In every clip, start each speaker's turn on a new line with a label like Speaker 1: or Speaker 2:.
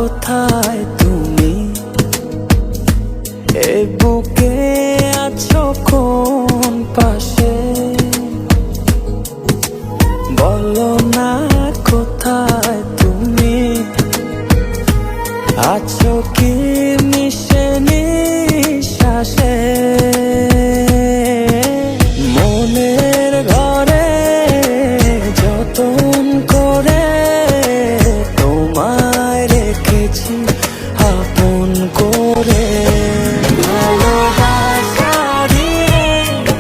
Speaker 1: কোথায় তুমি, এ বুকে আছো কোন পাশে, বলো না কোথায় তুমি, আছো কি মিশে নিঃশ্বাসে। মনের ঘরে যতন করে তোমায় রেখেছি আপন করে। ভালোবাসা দিয়ে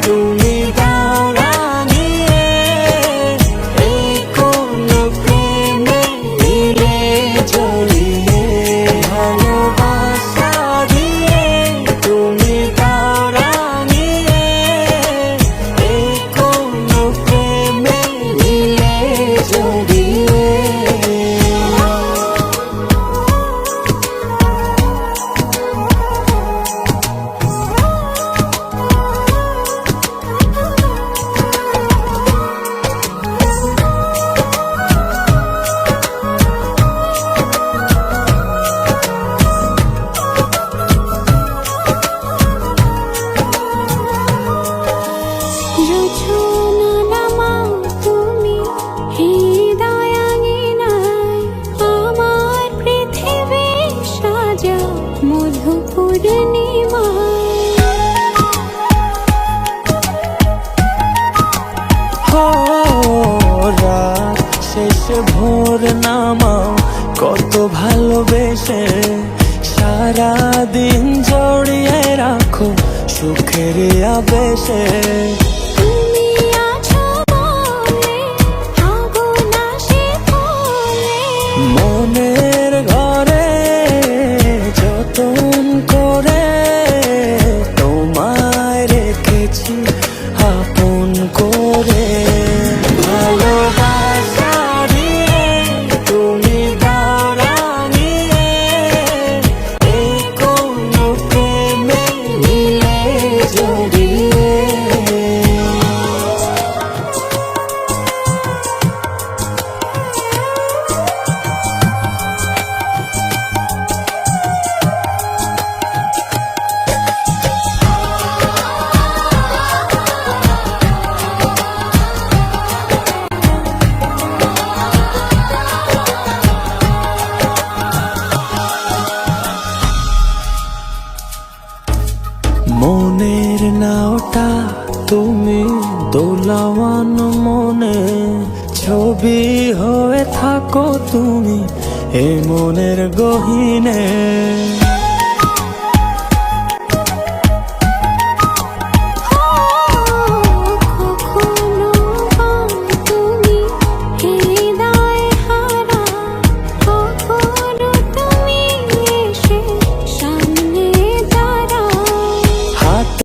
Speaker 1: তুমি দাও রাঙিয়ে, এই কোন প্রেমে দিলে জড়িয়ে। ভালোবাসা দিয়ে তুমি দাও রাঙিয়ে, এই কোন প্রেমে দিলে জড়িয়ে। রাত শেষে ভোর নামাও কত ভালোবেসে, সারাদিন জড়িয়ে রাখো সুখের আবেশে। মনের ঘরে যতন করে তোমায় রেখেছি আপন করে। ভালোবাসা দিয়ে তুমি দাও রাঙিয়ে, এই কোন প্রেমে দিলে জড়িয়ে। মনের নাওটা তুমি দোলাওয়ান মনে, ছবি হয়ে থাকো তুমি এ মনের গহীনে।